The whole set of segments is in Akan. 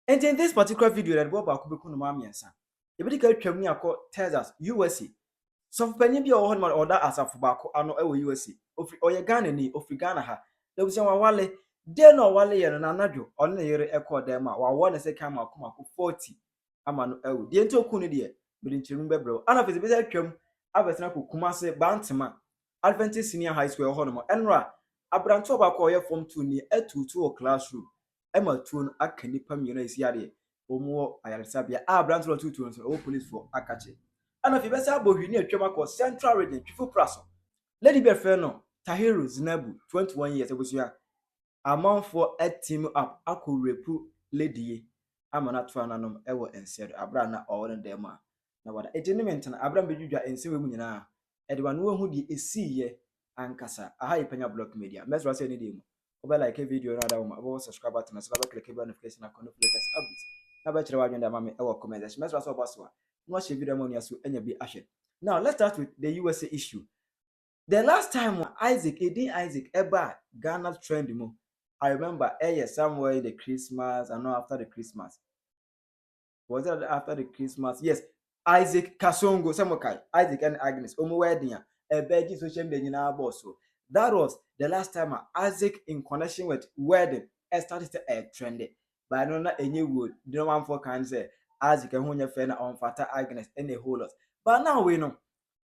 And in this particular video, that Bob Akubiku Mamiansa, if you can tell me a Texas, USA. So penny be or one order as a fobacco, I know USA. Or your Ghana ni, of Ghana ha. There was one wale, dear no wale and anado, on the year echo dema, while one is a camera 40. Amano ewu. The ento kuni dear, but in Chimbe bro. And of his better come, Abesnaku Kumase Bantama, Adventist Senior High School Honoma, Enra, Abrantoba Koya from 2 near a 2 classroom. Emma tune a canipam unis yadi, or more Ayasabia, Abranto 2 tunes, or police for Akache. And if you best have both near Chemako Central Region, Chifu Praso. Lady Befeno, Tahiru Zinabu, 21 years, was your amount for a team up, Aku Repu Lady. Amana Twananum Ewa and said Abrana or in Dema. Now, what a gentleman and Abram Bejuja and Simuna, Edwan who di is see ye and Casa, a high Penyah block media. Mesra say anything. Over like a video, another one, subscribe button, and click the notification and connect updates. Now, bet you are going to mammy our comments. Mesra so baswa. Watch the video money as you any be ashen. Now, let's start with the USA issue. The last time Isaac, Isaac, ever Ghana trend mo. I remember somewhere in the Christmas and not after the Christmas. Was it after the Christmas? Yes. Isaac Kasongo, Samokai, Isaac and Agnes, wedding, a bed social media now boss. That was the last time Isaac in connection with wedding started to trend. But I know not any wood. No one for can say Isaac and when your friend on Fata Agnes and the whole lot. But now we know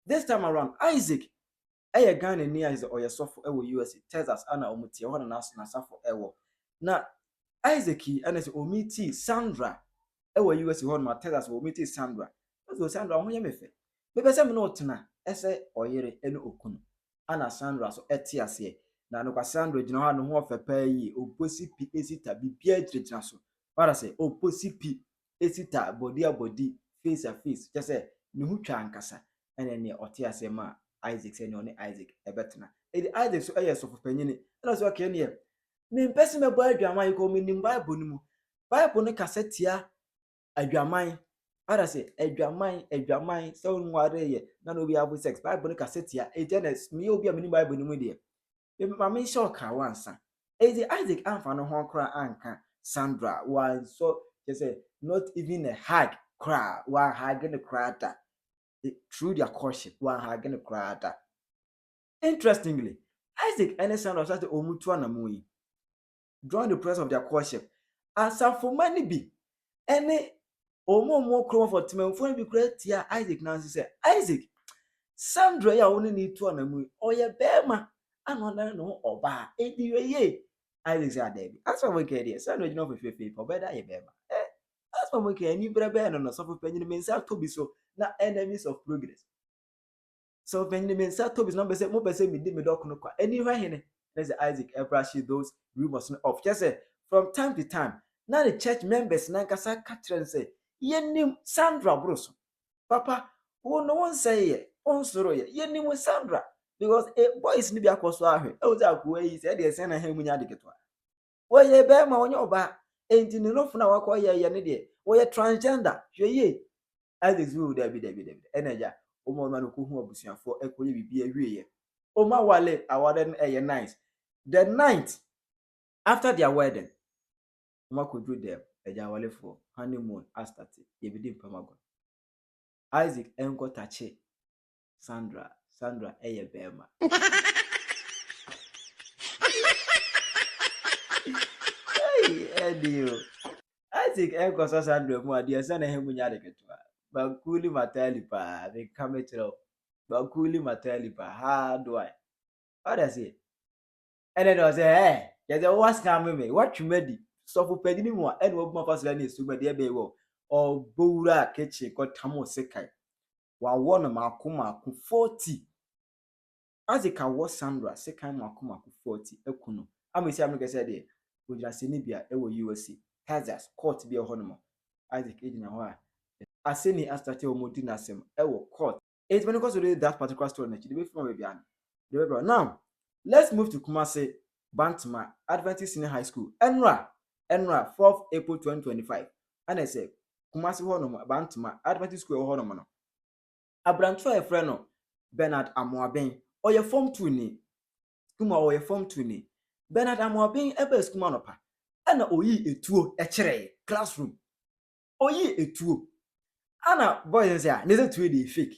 this time around Isaac. Ghana near his or your software US Texas Anna Omuti or an ass for ewo. Now Isaac and his omiti Sandra US one my Texas omiti Sandra. That's Sandra on your method. Maybe some note na ese or yere eno okunu. Anna Sandra so etias ye. Na no Sandra you know no of a pay oposi pi esita bi pietre so. What I say oposi pi esita body face a face. Just say no hu twa ankasa ene ne otias ma Isaac said no Isaac ebetna. Isaac so yes of Penyah. And also okay near. Me person me boy adwaman ko me nim Bible ni mu. Bible no kasetia adwaman. What I say adwaman so nware ye na no be have sex. Bible no kasetia ejenes me obi a me nim Bible ni mu de. Me mama shock wansa. Isaac amfa no ho kra anka Sandra one so just say not even a hug cry one hug in the crata. Through their courtship, one hagen a crata. Interestingly, Isaac and Sandra started Omutuana Mui. During the process of their courtship, as for money be any more chrome for Timon for be great here. Isaac Nancy said, Isaac, Sandra, you only need to an amui or your bema, and on no or bar, ye. Isaac said, David, that's what we get here. Sandra, you know, for people, better ye bema. That's what we can, you better bear on a soft opinion means to be so. Na enemies of progress. So Benjamin Sato is not say more say me me doc no kwa. Anywhere here, there's Isaac Ebrashi those rumors of just say from time to time. Now the church members nankasa Catherine say, "Yenim Sandra Bruce, Papa, who no one say on soro ye yenim Sandra because a boys ni bi akoso ahwe. E wo za ko yi say dey send na hemu nya de ketwa. Wo ye be ma onye oba enti ni no funa wakọ ye ne de. Wo ye transgender, hwe ye Isaac will David. Energy. Omo man ko hu abusuafo ekoye bibi awieye. Oma wale awarded a night. The night after their wedding, Oma could do them a wale for honeymoon started. Ye be dim pamago. Isaac enko tache Sandra eye bema. Hey, Eddie. Isaac enko Sandra mo ade ese na hemu nya de ketwa. Bakuli matali pa they come to Bakuli matali pa how do I what I say and then I say hey you what's coming me what you made so for pedini mo and we ma pass na so be be wo or bowra kitchen ko tamo sekai wa won mako 40 Isaac was Sandra sekai mako 40 ekuno amesi ameke say dey ojase ni bia e wo USA Texas court bia ho no Isaac ejina ho a Aseni astate omodi nasem ewo court. It's when it comes to that particular story the way from baby. Now, let's move to Kumasi Bantama Adventist Senior High School. Enra 4th April 2025. And I say Kumasi Hono Bantama Adventist School Hono no. Abranto e freno Bernard Amoaben or your form 2 ni. Kuma or your form 2 ni. Bernard Amoaben ebe skuma no pa. Ana oyi etuo echere classroom. Oye etuo. Ana boys say, "Neze tuo dey fake."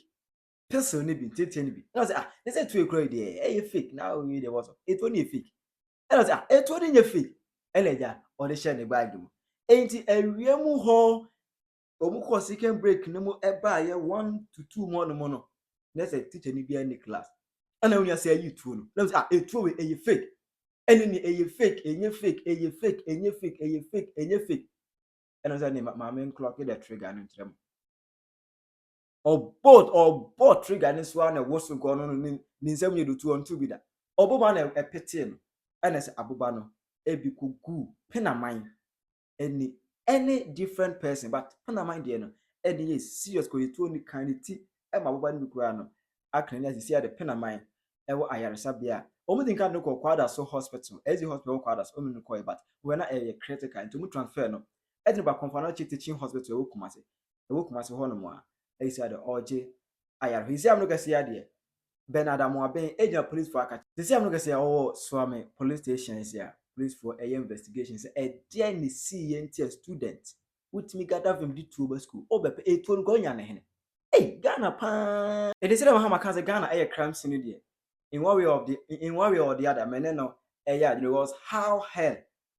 Person ni bi, tete ni bi. Na say, neze tuo kro dey, fake. Now we dey what? Etuo ni fake. Na say, etuo ni fake. Eleja, o dey share ne bag mu. Enti awiemu ho omuko second break no mu eba ye 1 to 2 more no. Na say teacher ni bi any class. Ana when you say you tuo no. Na say, etuo we fake. Eni ni fake, enye fake, enye fake. And I said, my main clock the trigger and them. Or both trigger and swan and what's going on in 7 to 2 on 2 with that. Obama a petin, and I said, Abubano, Ebi Kuku, Penyah, any different person, but Penyah, dear, any is serious going to only kind of tea, and my one grano. I can as you see at the Penyah, ever I are sabia. Only think I know quad so hospital, as the hospital quad as only no but when I critical and to transfer no. Edinburgh Confanachi Teaching Hospital Kumasi. The Wukumasi Honomoa. They said the OJ. I have his Yamnogasia dear. Bernard Amoabe, agent police for a the same Nogasia, oh, Swami, police station is here. Police for a investigations. A Jenny CNT student. Which me gather from the Tuber school. Oh, but a tone going on. Hey, Ghana pan. It is a Hamakaza Ghana a crime scene. In one way or the other, Meneno, it was how hell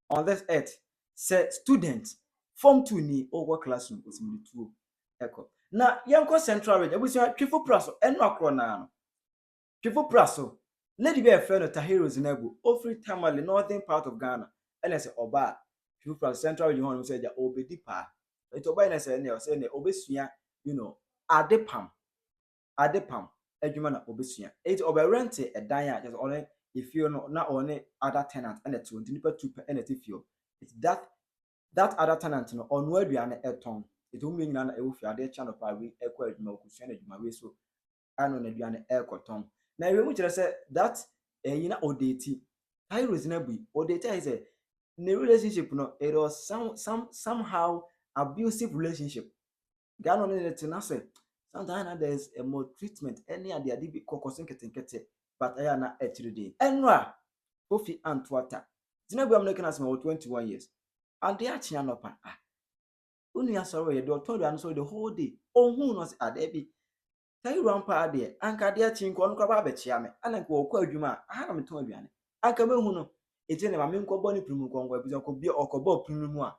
on this earth said students. Form 2 ni over classroom is in the 2 echo. Now, young central region, we say Trifo Praso, and no crona. Trifo Praso, Lady Bear friend of Tahiro's in Ebu, Ofri Tamale, northern part of Ghana, and I say Oba, Trifo Praso central region, said the Obedipa. It's Oba and I say, Obesia, Adepam, Edumana Obesia. It's Oba rented a dia, just only if you're not only other tenant and a 2 and a fuel. It's that other tenant no on where we are eton it will mean na e wo fi ade channel pa we ekwa aduma okusia na aduma we so ano na duane ekoton na we mu kire say that yina odeti Tyrus na bu odeti is a relationship no it was somehow abusive relationship Gano no net na say sometimes there's a more treatment any ade ade bi kokosin ketenkete but aya na etride enra Kofi Antwata Zinabu am looking at me 21 years and they are chianopa. Only a sorry, you told you so the whole day. Oh, who knows at Debbie? Tell you one part there, and Cadia Chink on Cababechiame, and I go quote you, I haven't told you. I come on, it's in a minko bonny primum, where we could be or cobo primum.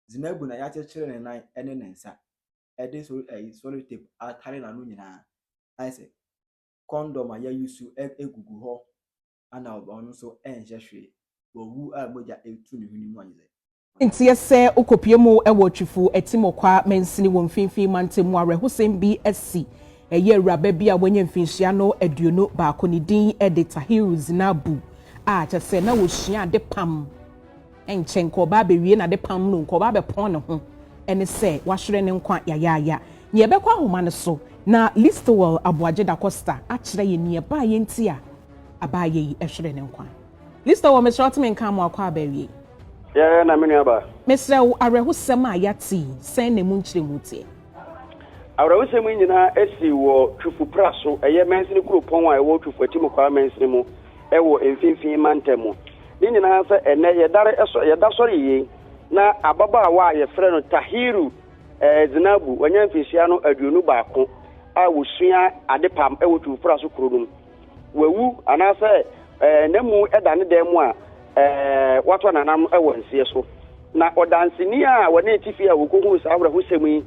Zinabu Nayata children and I, and then answer. At this a solid tip at Tarina. I say, condom, I used to egg a gugu, and I'll also end Jeshri. Who are Moja a tune in 1 year. Nti yese okopiemu ewo twifu etimokwa mensini wo mfimfi mantemu arehusem BSc eye wraba bia wonye mfinhia no aduonu baako ni din edita heroes na bu a chese na wo hia de pam enchenko ba bewie na de pam no nko ba be pon ne ho ene se wahwere ne nkwa yayaya ne yebekwa homa ne so na Listowel Abuaje da Costa a kire ye ne ba ye ntia abaye yi ehwere ne nkwa Listowel me short men kan mo akwa bawie Yeah, na mini aba. Mesra arehusem ayati sen ne munchire mutie. Arehusem nyina esi wo twifu praso eye mensini kuropon a ewo twifu atimokwa mensini mu ewo emfinfin mantemu. Ni nyina sa ene yeda sori ye na ababa wa ye frɛ no Tahiru Zinabu wanya mfinhia no aduonu baako a wosua adepam ewo twifu praso kurodum. Wewu anase nemu edane demu a watu nanam ewo nsie so na odansini a wone tifi a wokohu sa Arehusem yi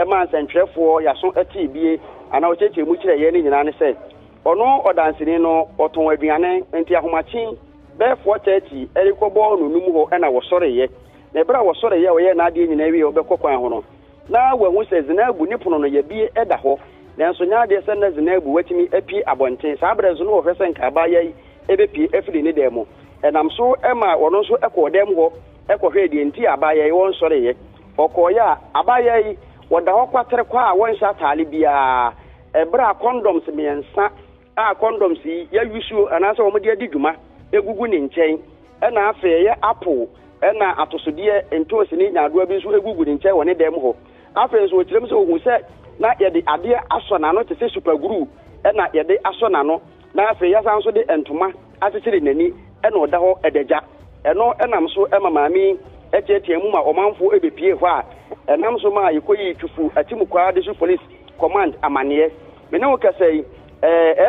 ma nsentwerefo yaso atibie ana ocheche mu kire ye ni nyina ne se ono odansini no oton aduane enti ahomachin be 430 erikobo no numu ho na wosore ye na bra wosore ye we na ade nyina wi obekokwan ho no na wahu se Zinabu nipono no ye bie eda ho nanso nya de se na Zinabu watimi apie abonten sa abrezo no wo hwese nka ba ye ebepie efiri ne demo enam so ema wono so ekodem ho ekohwe de enti abaye won sore ye okoya abaye woda ho kwatere kwa a won sha tale bia ebra condoms miensa a condoms ya yusu anase wo de adidwuma egugu ne nchen ena afa ye apple ena atosodie entosi ni nyadoa bi so egugu ne nchen woni dem ho afa so kirem so hu se na ye de ade aso na no te se super glue ena ye de aso na no na afa ya san so de entoma atechire nani ena oda ho edeja eno enam so ema maami etiemu ma omanfo ebepie hɔ a enam so ma yekoyi tufu atimukwa district police command amane me ne wo kasai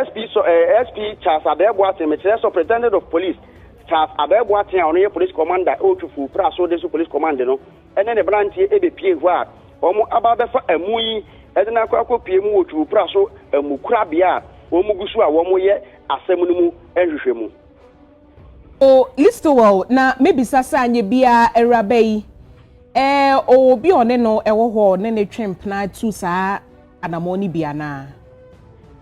SP Charles Abeboaten me kire superintendent of police Charles Abeboaten a ono ye police commander o tufu praso district police command no ene ne branch ebepie hɔ a omo aba befa amuyi edina akopie mu wo tufu praso amukura bia omo gusu a womo ye asem no mu ehwehwɛ mu o Listowell na maybe sasa anye bia erabai obi one no ewo ho ne ne twempna tu saa anamoni bia na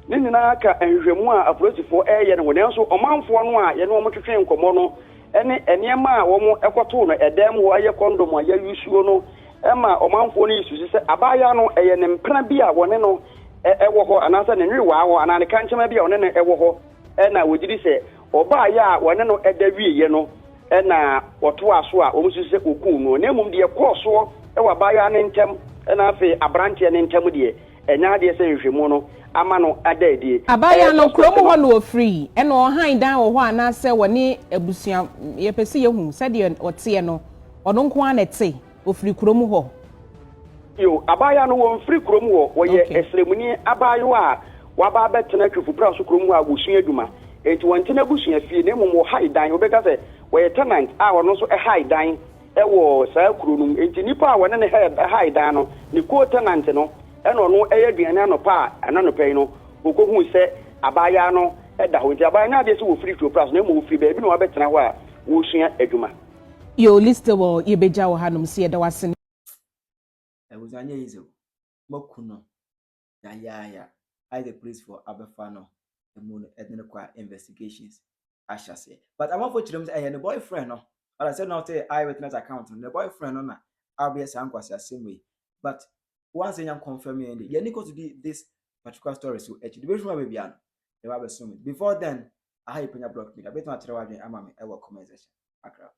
ne nyina ka ehwehwɛmu a apolitifo ɛyɛ no nanso ɔmanfo no a ye no ɔmo twetwe nkɔmɔ no ɛne enema a wɔmo ɛkɔto no ɛdɛm ho ayɛ kondom a yɛ yusuo no ɛma ɔmanfo no yisusi sɛ abaya no ɛyɛ ne mpena bi a wɔne no ɛwɔ hɔ anasa ne nwiwa hɔ ana ne kankyema bi a wɔne no ɛwɔ hɔ ɛna wogiri sɛ ɔbaayɛ a wɔne no ɛda wieyɛ no ɛna wɔto aso a wɔn sisi sɛ okun no na mmom deɛ kɔɔsoɔ ɛwɔ abaya ne ntɛm ɛna afei abranteɛ ne ntɛm deɛ ɛnya adeɛ sɛ nhwɛmu no ama no ada adie abaya no kurom hɔ no ofiri ɛna ɔhan dan wɔ hɔ anasɛ wɔne abusua yɛpɛsi yehu sɛdeɛ ɔteɛ no ɔno nko ana te ofiri kurom hɔ yo abaya no wɔn firi kurom hɔ wɔyɛ esremuni abayo a waba betena twufupra so kurom hɔ a wosua adwuma enti wɔn tena busua fie na mmom wɔ hai dan wɔbɛka sɛ wɔyɛ tenant a wɔno nso hai dan ɛwɔ saa kuro no enti nipa a wɔne ne hai dan no ne ko tenant no ɛna ɔno ɛyɛ aduane anɔpa a ananɔpa no okohu sɛ abaya no ɛda hɔ nti abaya no adeɛ sɛ wɔfiri twufupra so na mmom wɔfiri baabi na wɔbɛtena hɔ a wɔsua adwuma yo Listowell yebeja wɔ hanom si ɛda wase Anya izo mokuno ya I the police for abefano the moon ethnic investigations ashase but I'm for children say the boyfriend no but I said now say eyewitness account the boyfriend no na RBS ankwasa same way but once you confirm me you need to do this particular story so the way from baby an they were assuming before then I Penyah block me I bet my travel amame e work comment section akra